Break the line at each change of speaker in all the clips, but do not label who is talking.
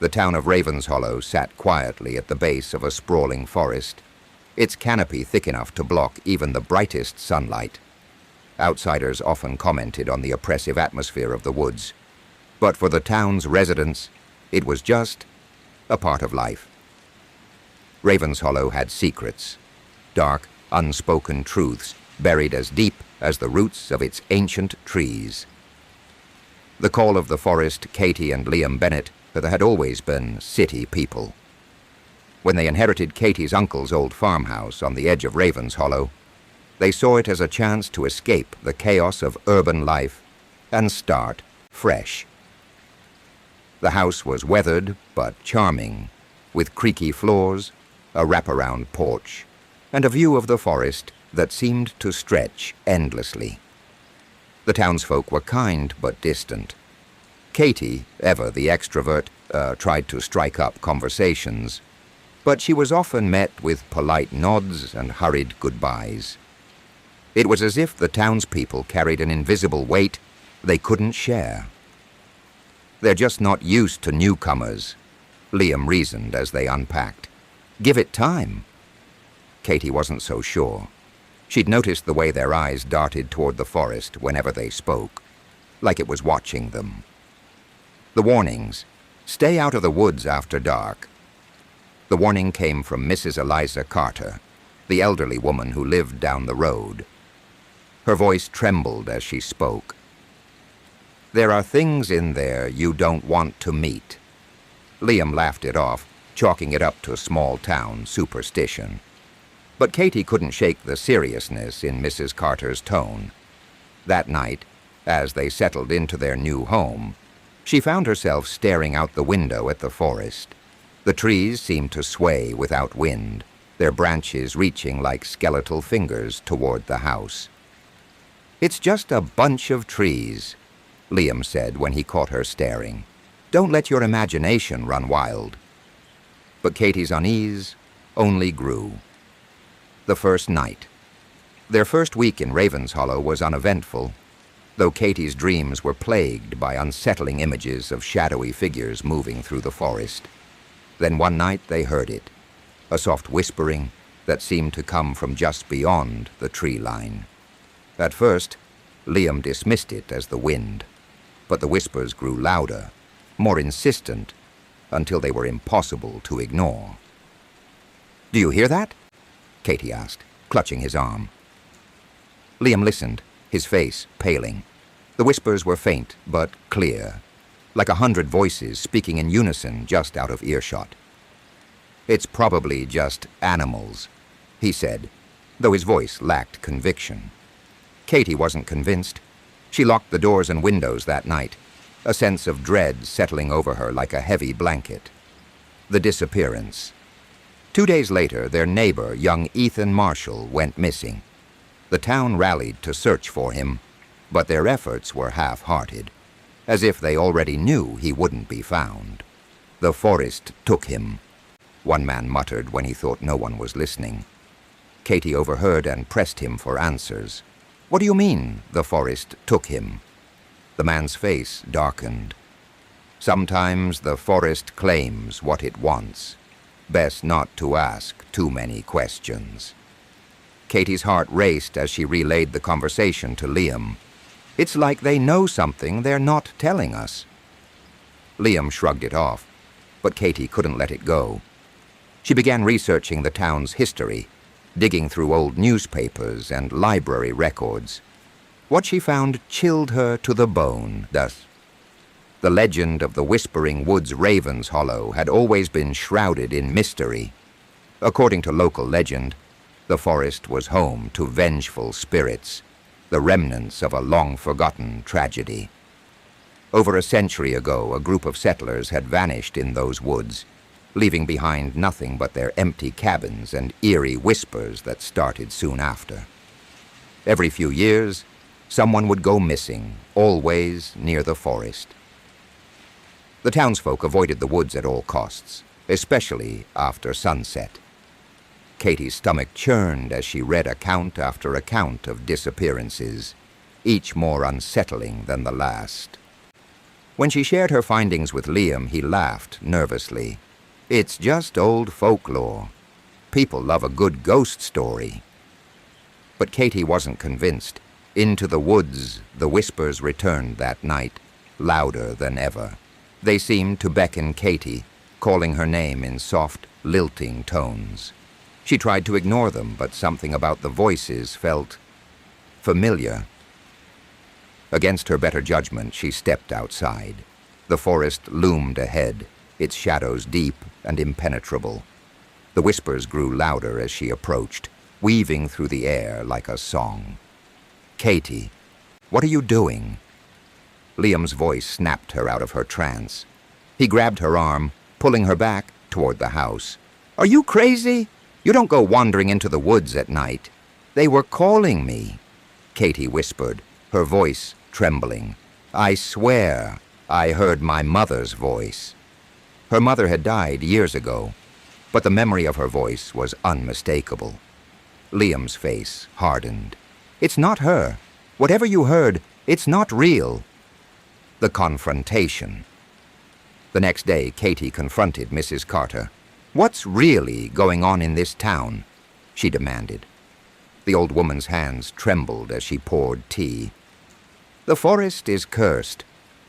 The town of Ravenshollow sat quietly at the base of a sprawling forest, its canopy thick enough to block even the brightest sunlight. Outsiders often commented on the oppressive atmosphere of the woods, but for the town's residents, it was just a part of life. Ravenshollow had secrets, dark, unspoken truths buried as deep as the roots of its ancient trees. The call of the forest, Katie and Liam Bennett had always been city people. When they inherited Katie's uncle's old farmhouse on the edge of Ravenshollow, they saw it as a chance to escape the chaos of urban life and start fresh. The house was weathered but charming, with creaky floors, a wraparound porch, and a view of the forest that seemed to stretch endlessly. The townsfolk were kind but distant. Katie, ever the extrovert, tried to strike up conversations, but she was often met with polite nods and hurried goodbyes. It was as if the townspeople carried an invisible weight they couldn't share. "They're just not used to newcomers," Liam reasoned as they unpacked. "Give it time." Katie wasn't so sure. She'd noticed the way their eyes darted toward the forest whenever they spoke, like it was watching them. The warnings, "Stay out of the woods after dark." The warning came from Mrs. Eliza Carter, the elderly woman who lived down the road. Her voice trembled as she spoke. "There are things in there you don't want to meet." Liam laughed it off, chalking it up to small-town superstition. But Katie couldn't shake the seriousness in Mrs. Carter's tone. That night, as they settled into their new home, she found herself staring out the window at the forest. The trees seemed to sway without wind, their branches reaching like skeletal fingers toward the house. "It's just a bunch of trees," Liam said when he caught her staring. "Don't let your imagination run wild." But Katie's unease only grew. The first night. Their first week in Ravenshollow was uneventful, though Katie's dreams were plagued by unsettling images of shadowy figures moving through the forest. Then one night they heard it, a soft whispering that seemed to come from just beyond the tree line. At first, Liam dismissed it as the wind, but the whispers grew louder, more insistent, until they were impossible to ignore. "Do you hear that?" Katie asked, clutching his arm. Liam listened, his face paling. The whispers were faint but clear, like 100 voices speaking in unison just out of earshot. "It's probably just animals," he said, though his voice lacked conviction. Katie wasn't convinced. She locked the doors and windows that night, a sense of dread settling over her like a heavy blanket. The disappearance. 2 days later, their neighbor, young Ethan Marshall, went missing. The town rallied to search for him, but their efforts were half-hearted, as if they already knew he wouldn't be found. "The forest took him," one man muttered when he thought no one was listening. Katie overheard and pressed him for answers. "What do you mean, the forest took him?" The man's face darkened. "Sometimes the forest claims what it wants. Best not to ask too many questions." Katie's heart raced as she relayed the conversation to Liam. "It's like they know something they're not telling us." Liam shrugged it off, but Katie couldn't let it go. She began researching the town's history, digging through old newspapers and library records. What she found chilled her to the bone. The legend of the Whispering Woods Ravenshollow had always been shrouded in mystery. According to local legend, the forest was home to vengeful spirits, the remnants of a long-forgotten tragedy. Over a century ago, a group of settlers had vanished in those woods, leaving behind nothing but their empty cabins and eerie whispers that started soon after. Every few years, someone would go missing, always near the forest. The townsfolk avoided the woods at all costs, especially after sunset. Katie's stomach churned as she read account after account of disappearances, each more unsettling than the last. When she shared her findings with Liam, he laughed nervously. "It's just old folklore. People love a good ghost story." But Katie wasn't convinced. Into the woods, the whispers returned that night, louder than ever. They seemed to beckon Katie, calling her name in soft, lilting tones. She tried to ignore them, but something about the voices felt familiar. Against her better judgment, she stepped outside. The forest loomed ahead, its shadows deep and impenetrable. The whispers grew louder as she approached, weaving through the air like a song. "Katie, what are you doing?" Liam's voice snapped her out of her trance. He grabbed her arm, pulling her back toward the house. "Are you crazy? You don't go wandering into the woods at night." "They were calling me," Katie whispered, her voice trembling. "I swear I heard my mother's voice." Her mother had died years ago, but the memory of her voice was unmistakable. Liam's face hardened. "It's not her. Whatever you heard, it's not real." The confrontation. The next day, Katie confronted Mrs. Carter. "What's really going on in this town?" she demanded. The old woman's hands trembled as she poured tea. "The forest is cursed,"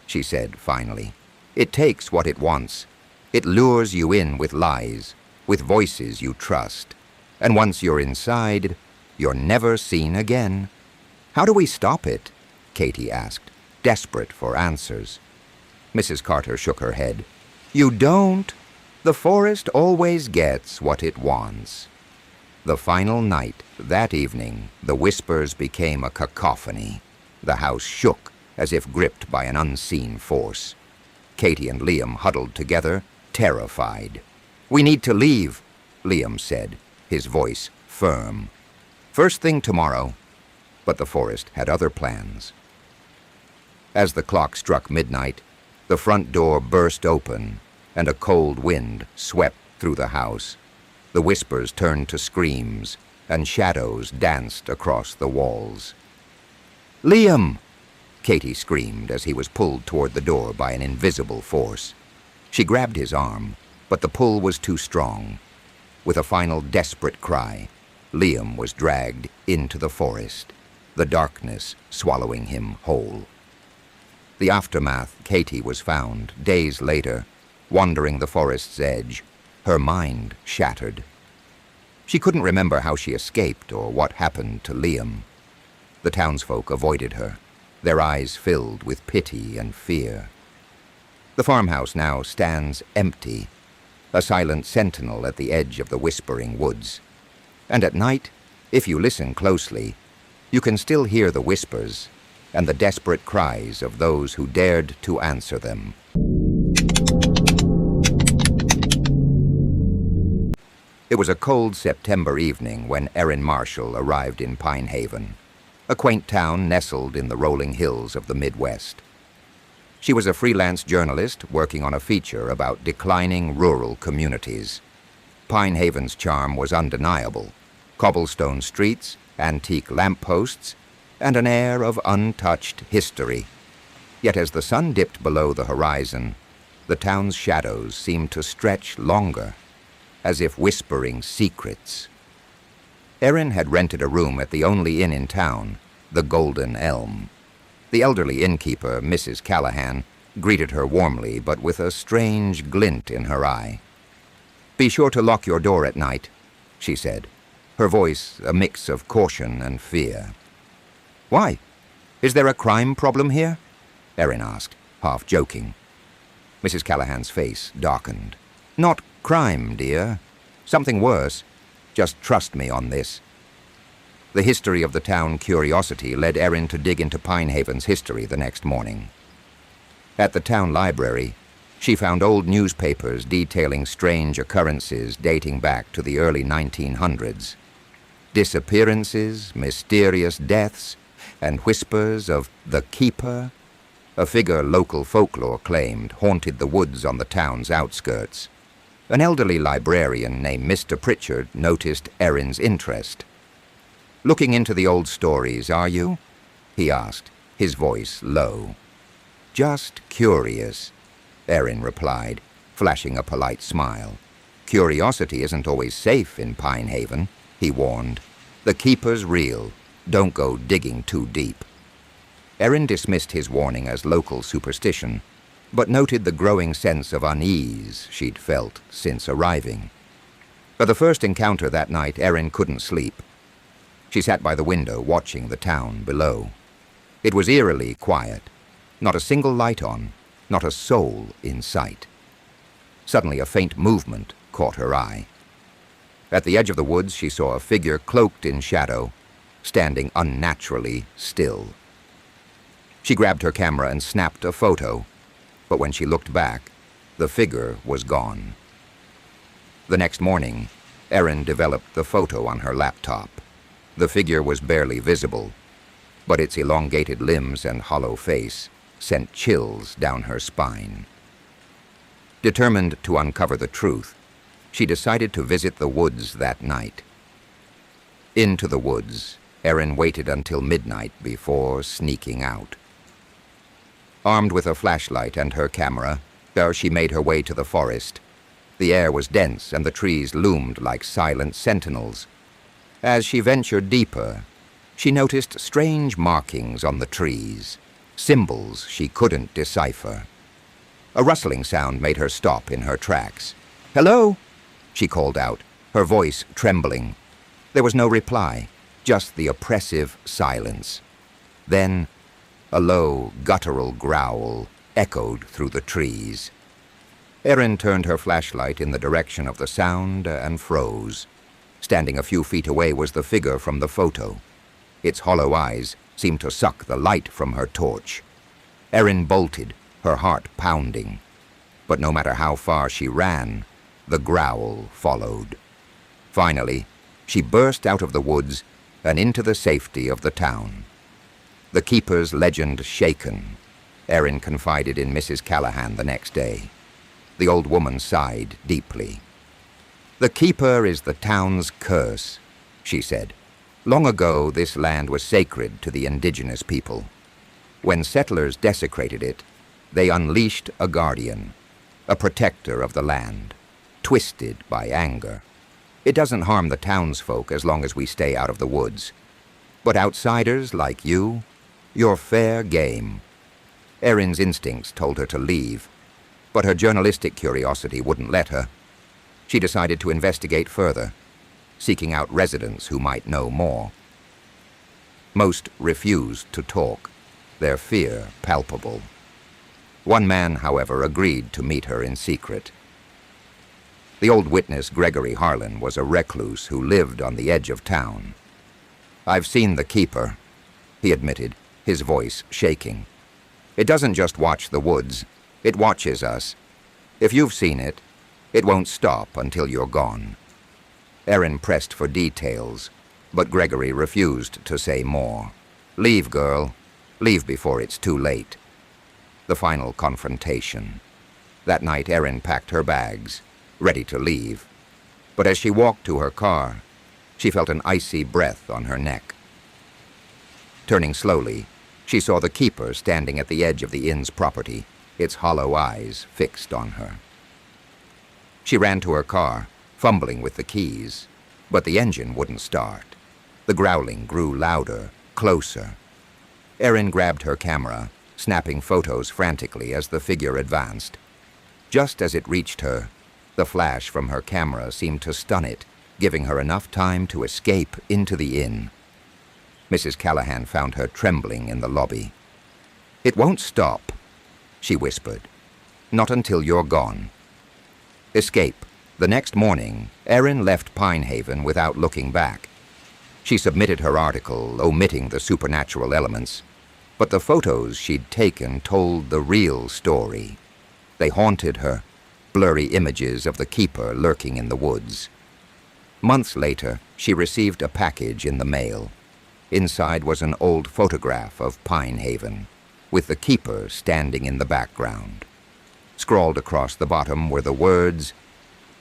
she said finally. "It takes what it wants. It lures you in with lies, with voices you trust. And once you're inside, you're never seen again." "How do we stop it?" Katie asked, desperate for answers. Mrs. Carter shook her head. "You don't. The forest always gets what it wants." The final night, that evening, the whispers became a cacophony. The house shook as if gripped by an unseen force. Katie and Liam huddled together, terrified. "We need to leave," Liam said, his voice firm. "First thing tomorrow." But the forest had other plans. As the clock struck midnight, the front door burst open, and a cold wind swept through the house. The whispers turned to screams, and shadows danced across the walls. "Liam!" Katie screamed as he was pulled toward the door by an invisible force. She grabbed his arm, but the pull was too strong. With a final desperate cry, Liam was dragged into the forest, the darkness swallowing him whole. The aftermath, Katie was found, days later, wandering the forest's edge, her mind shattered. She couldn't remember how she escaped or what happened to Liam. The townsfolk avoided her, their eyes filled with pity and fear. The farmhouse now stands empty, a silent sentinel at the edge of the whispering woods. And at night, if you listen closely, you can still hear the whispers and the desperate cries of those who dared to answer them. It was a cold September evening when Erin Marshall arrived in Pine Haven, a quaint town nestled in the rolling hills of the Midwest. She was a freelance journalist working on a feature about declining rural communities. Pine Haven's charm was undeniable: cobblestone streets, antique lampposts, and an air of untouched history. Yet as the sun dipped below the horizon, the town's shadows seemed to stretch longer, as if whispering secrets. Erin had rented a room at the only inn in town, the Golden Elm. The elderly innkeeper, Mrs. Callahan, greeted her warmly, but with a strange glint in her eye. "Be sure to lock your door at night," she said, her voice a mix of caution and fear. "Why? Is there a crime problem here?" Erin asked, half joking. Mrs. Callahan's face darkened. "Not crime, dear. Something worse. Just trust me on this." The history of the town curiosity led Erin to dig into Pine Haven's history the next morning. At the town library, she found old newspapers detailing strange occurrences dating back to the early 1900s. Disappearances, mysterious deaths, and whispers of the Keeper, a figure local folklore claimed haunted the woods on the town's outskirts. An elderly librarian named Mr. Pritchard noticed Erin's interest. "Looking into the old stories, are you?" he asked, his voice low. Just curious, Erin replied, flashing a polite smile. Curiosity isn't always safe in Pine Haven, he warned. The keeper's real. Don't go digging too deep. Erin dismissed his warning as local superstition, but noted the growing sense of unease she'd felt since arriving. For the first encounter that night, Erin couldn't sleep. She sat by the window watching the town below. It was eerily quiet. Not a single light on, not a soul in sight. Suddenly a faint movement caught her eye. At the edge of the woods she saw a figure cloaked in shadow, standing unnaturally still. She grabbed her camera and snapped a photo, but when she looked back, the figure was gone. The next morning, Erin developed the photo on her laptop. The figure was barely visible, but its elongated limbs and hollow face sent chills down her spine. Determined to uncover the truth, she decided to visit the woods that night. Into the woods, Erin waited until midnight before sneaking out. Armed with a flashlight and her camera, she made her way to the forest. The air was dense and the trees loomed like silent sentinels. As she ventured deeper, she noticed strange markings on the trees, symbols she couldn't decipher. A rustling sound made her stop in her tracks. "Hello?" she called out, her voice trembling. There was no reply, just the oppressive silence. Then, a low, guttural growl echoed through the trees. Erin turned her flashlight in the direction of the sound and froze. Standing a few feet away was the figure from the photo. Its hollow eyes seemed to suck the light from her torch. Erin bolted, her heart pounding. But no matter how far she ran, the growl followed. Finally, she burst out of the woods and into the safety of the town. The keeper's legend shaken, Erin confided in Mrs. Callahan the next day. The old woman sighed deeply. "The keeper is the town's curse," she said. "Long ago, this land was sacred to the indigenous people. When settlers desecrated it, they unleashed a guardian, a protector of the land, twisted by anger. It doesn't harm the townsfolk as long as we stay out of the woods. But outsiders like you're fair game." Erin's instincts told her to leave, but her journalistic curiosity wouldn't let her. She decided to investigate further, seeking out residents who might know more. Most refused to talk, their fear palpable. One man, however, agreed to meet her in secret. The old witness, Gregory Harlan, was a recluse who lived on the edge of town. "I've seen the keeper," he admitted, his voice shaking. "It doesn't just watch the woods, it watches us. If you've seen it, it won't stop until you're gone." Erin pressed for details, but Gregory refused to say more. "Leave, girl. Leave before it's too late." The final confrontation. That night, Erin packed her bags, ready to leave. But as she walked to her car, she felt an icy breath on her neck. Turning slowly, she saw the keeper standing at the edge of the inn's property, its hollow eyes fixed on her. She ran to her car, fumbling with the keys, but the engine wouldn't start. The growling grew louder, closer. Erin grabbed her camera, snapping photos frantically as the figure advanced. Just as it reached her, the flash from her camera seemed to stun it, giving her enough time to escape into the inn. Mrs. Callahan found her trembling in the lobby. "It won't stop," she whispered. "Not until you're gone." Escape. The next morning, Erin left Pine Haven without looking back. She submitted her article, omitting the supernatural elements, but the photos she'd taken told the real story. They haunted her, blurry images of the keeper lurking in the woods. Months later, she received a package in the mail. Inside was an old photograph of Pine Haven, with the keeper standing in the background. Scrawled across the bottom were the words,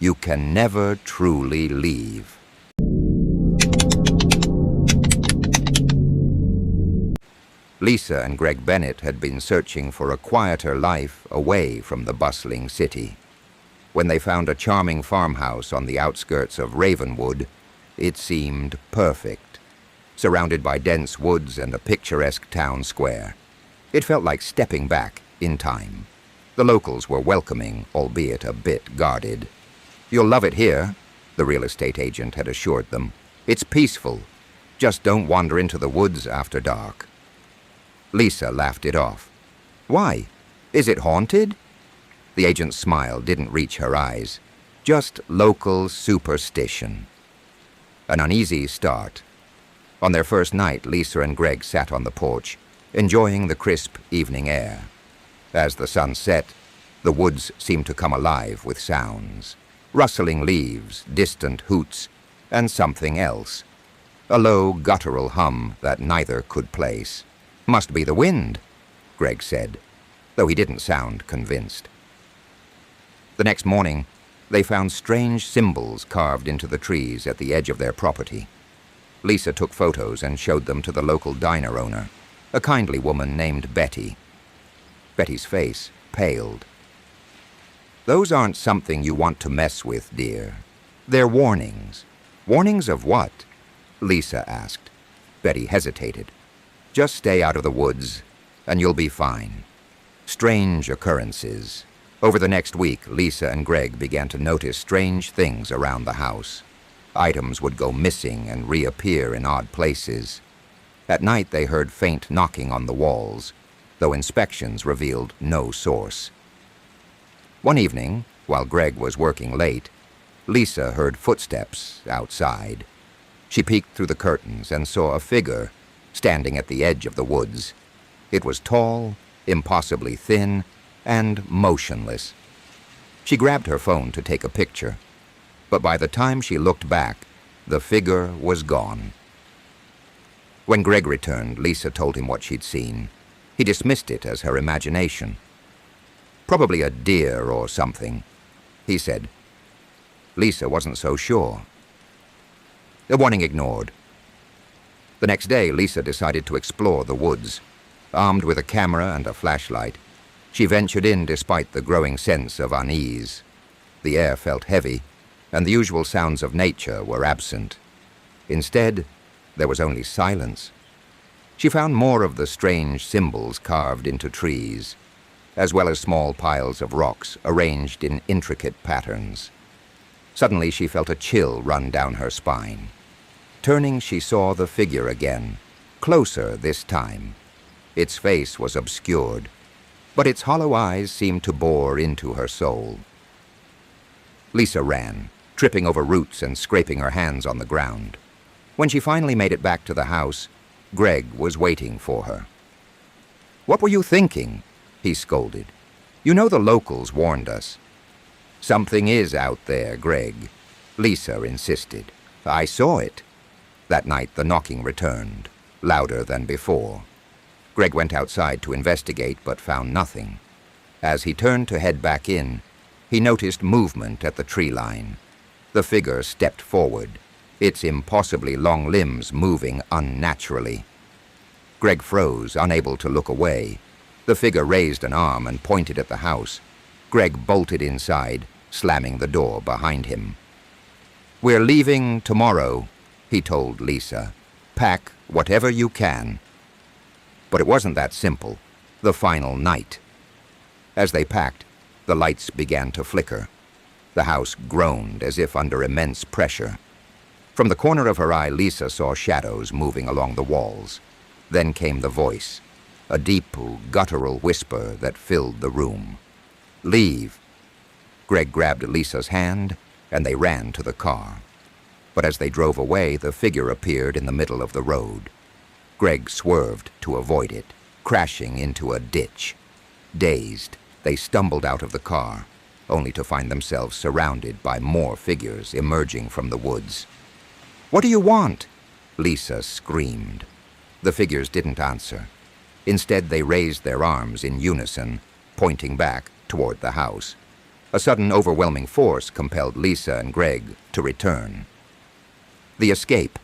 "You can never truly leave." Lisa and Greg Bennett had been searching for a quieter life away from the bustling city. When they found a charming farmhouse on the outskirts of Ravenwood, it seemed perfect. Surrounded by dense woods and a picturesque town square, it felt like stepping back in time. The locals were welcoming, albeit a bit guarded. "You'll love it here," the real estate agent had assured them. "It's peaceful. Just don't wander into the woods after dark." Lisa laughed it off. "Why? Is it haunted?" The agent's smile didn't reach her eyes. Just local superstition. An uneasy start. On their first night, Lisa and Greg sat on the porch, enjoying the crisp evening air. As the sun set, the woods seemed to come alive with sounds. Rustling leaves, distant hoots, and something else. A low, guttural hum that neither could place. "Must be the wind," Greg said, though he didn't sound convinced. The next morning, they found strange symbols carved into the trees at the edge of their property. Lisa took photos and showed them to the local diner owner, a kindly woman named Betty. Betty's face paled. "Those aren't something you want to mess with, dear. They're warnings." "Warnings of what?" Lisa asked. Betty hesitated. "Just stay out of the woods, and you'll be fine." Strange occurrences. Over the next week, Lisa and Greg began to notice strange things around the house. Items would go missing and reappear in odd places. At night, they heard faint knocking on the walls, though inspections revealed no source. One evening, while Greg was working late, Lisa heard footsteps outside. She peeked through the curtains and saw a figure standing at the edge of the woods. It was tall, impossibly thin, and motionless. She grabbed her phone to take a picture, but by the time she looked back, the figure was gone. When Greg returned, Lisa told him what she'd seen. He dismissed it as her imagination. "Probably a deer or something," he said. Lisa wasn't so sure. The warning ignored. The next day, Lisa decided to explore the woods. Armed with a camera and a flashlight, she ventured in despite the growing sense of unease. The air felt heavy, and the usual sounds of nature were absent. Instead, there was only silence. She found more of the strange symbols carved into trees, as well as small piles of rocks arranged in intricate patterns. Suddenly she felt a chill run down her spine. Turning, she saw the figure again, closer this time. Its face was obscured, but its hollow eyes seemed to bore into her soul. Lisa ran, tripping over roots and scraping her hands on the ground. When she finally made it back to the house, Greg was waiting for her. "What were you thinking?" he scolded. "You know the locals warned us." "Something is out there, Greg," Lisa insisted. "I saw it." That night the knocking returned, louder than before. Greg went outside to investigate but found nothing. As he turned to head back in, he noticed movement at the tree line. The figure stepped forward, its impossibly long limbs moving unnaturally. Greg froze, unable to look away. The figure raised an arm and pointed at the house. Greg bolted inside, slamming the door behind him. "We're leaving tomorrow," he told Lisa. "Pack whatever you can." But it wasn't that simple. The final night. As they packed, the lights began to flicker. The house groaned as if under immense pressure. From the corner of her eye, Lisa saw shadows moving along the walls. Then came the voice, a deep, guttural whisper that filled the room. "Leave." Greg grabbed Lisa's hand, and they ran to the car. But as they drove away, the figure appeared in the middle of the road. Greg swerved to avoid it, crashing into a ditch. Dazed, they stumbled out of the car, only to find themselves surrounded by more figures emerging from the woods. "What do you want?" Lisa screamed. The figures didn't answer. Instead, they raised their arms in unison, pointing back toward the house. A sudden overwhelming force compelled Lisa and Greg to return. The escape.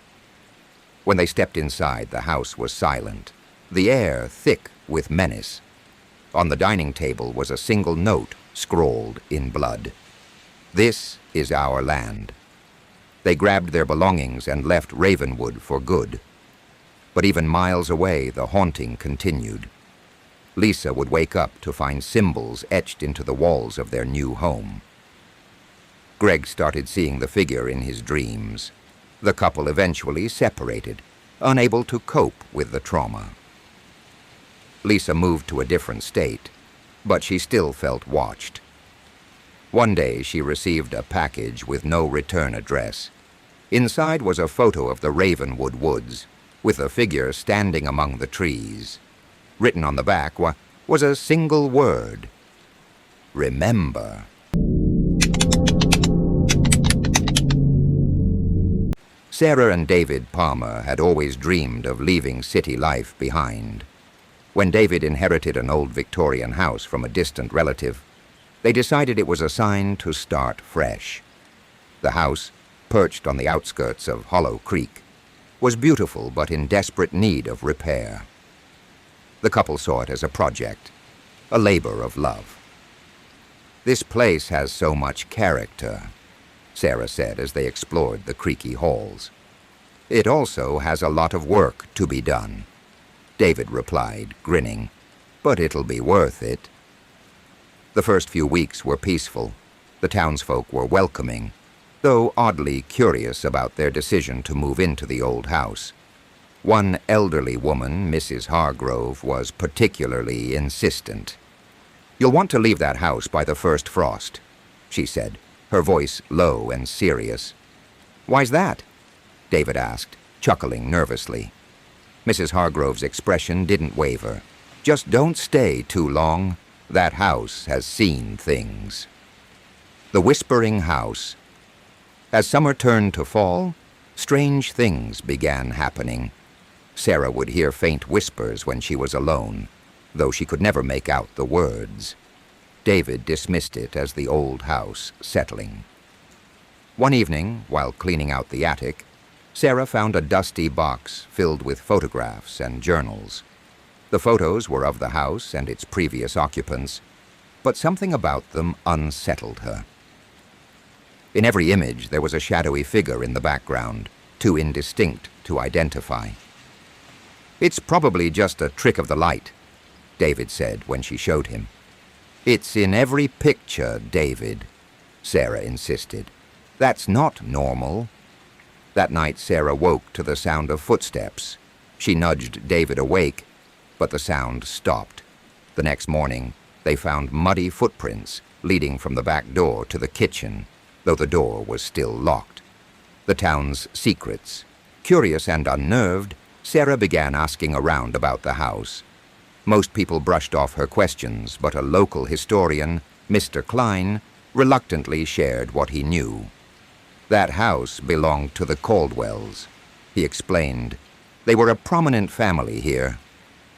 When they stepped inside, the house was silent. the air thick with menace. On the dining table was a single note scrawled in blood. "This is our land." They grabbed their belongings and left Ravenwood for good. But even miles away, the haunting continued. Lisa would wake up to find symbols etched into the walls of their new home. Greg started seeing the figure in his dreams. The couple eventually separated, unable to cope with the trauma. Lisa moved to a different state, but she still felt watched. One day she received a package with no return address. Inside was a photo of the Ravenwood woods, with a figure standing among the trees. Written on the back was a single word: remember. Sarah and David Palmer had always dreamed of leaving city life behind. When David inherited an old Victorian house from a distant relative, they decided it was a sign to start fresh. The house, perched on the outskirts of Hollow Creek, was beautiful but in desperate need of repair. The couple saw it as a project, a labor of love. "This place has so much character," Sarah said as they explored the creaky halls. "It also has a lot of work to be done," David replied, grinning, "but it'll be worth it." The first few weeks were peaceful. The townsfolk were welcoming, though oddly curious about their decision to move into the old house. One elderly woman, Mrs. Hargrove, was particularly insistent. "You'll want to leave that house by the first frost," she said, her voice low and serious. "Why's that?" David asked, chuckling nervously. Mrs. Hargrove's expression didn't waver. "Just don't stay too long. That house has seen things." The Whispering House. As summer turned to fall, strange things began happening. Sarah would hear faint whispers when she was alone, though she could never make out the words. David dismissed it as the old house settling. One evening, while cleaning out the attic, Sarah found a dusty box filled with photographs and journals. The photos were of the house and its previous occupants, but something about them unsettled her. In every image there was a shadowy figure in the background, too indistinct to identify. "It's probably just a trick of the light," David said when she showed him. "It's in every picture, David," Sarah insisted. "That's not normal." That night Sarah woke to the sound of footsteps. She nudged David awake, but the sound stopped. The next morning, they found muddy footprints leading from the back door to the kitchen, though the door was still locked. The town's secrets. Curious and unnerved, Sarah began asking around about the house. Most people brushed off her questions, but a local historian, Mr. Klein, reluctantly shared what he knew. That house belonged to the Caldwells, he explained. They were a prominent family here,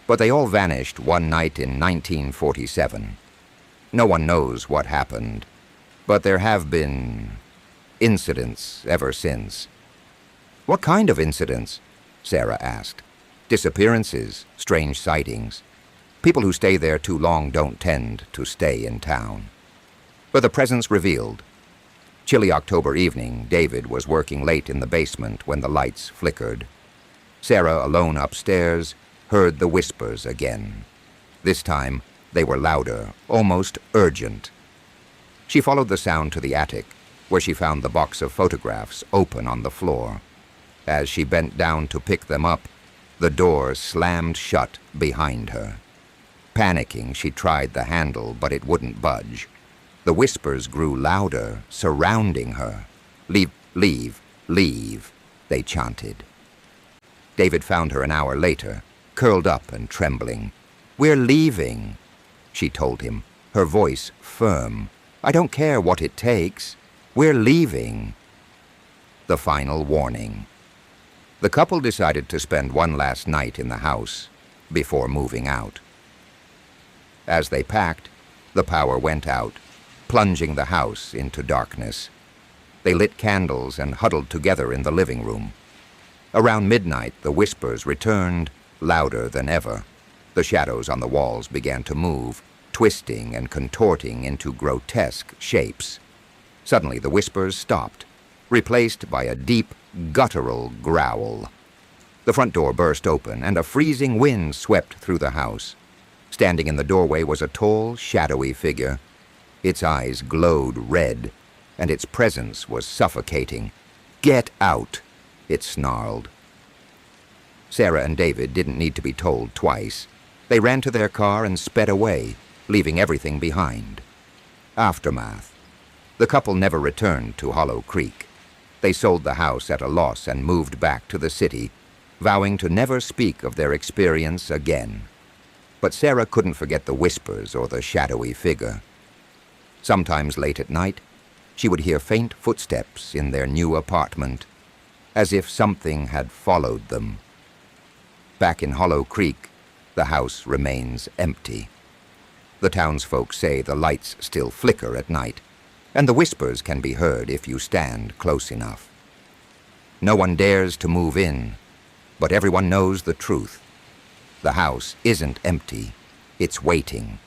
but they all vanished one night in 1947. No one knows what happened, but there have been incidents ever since. "What kind of incidents?" Sarah asked. "Disappearances, strange sightings. People who stay there too long don't tend to stay in town." But the presence revealed. Chilly October evening, David was working late in the basement when the lights flickered. Sarah, alone upstairs, heard the whispers again. This time, they were louder, almost urgent. She followed the sound to the attic, where she found the box of photographs open on the floor. As she bent down to pick them up, the door slammed shut behind her. Panicking, she tried the handle, but it wouldn't budge. The whispers grew louder, surrounding her. "Leave, leave, leave," they chanted. David found her an hour later, curled up and trembling. "We're leaving," she told him, her voice firm. "I don't care what it takes. We're leaving." The final warning. The couple decided to spend one last night in the house before moving out. As they packed, the power went out, plunging the house into darkness. They lit candles and huddled together in the living room. Around midnight, the whispers returned, louder than ever. The shadows on the walls began to move, twisting and contorting into grotesque shapes. Suddenly the whispers stopped, replaced by a deep, guttural growl. The front door burst open, and a freezing wind swept through the house. Standing in the doorway was a tall, shadowy figure. Its eyes glowed red, and its presence was suffocating. "Get out!" it snarled. Sarah and David didn't need to be told twice. They ran to their car and sped away, leaving everything behind. Aftermath. The couple never returned to Hollow Creek. They sold the house at a loss and moved back to the city, vowing to never speak of their experience again. But Sarah couldn't forget the whispers or the shadowy figure. Sometimes late at night, she would hear faint footsteps in their new apartment, as if something had followed them. Back in Hollow Creek, the house remains empty. The townsfolk say the lights still flicker at night, and the whispers can be heard if you stand close enough. No one dares to move in, but everyone knows the truth. The house isn't empty, it's waiting.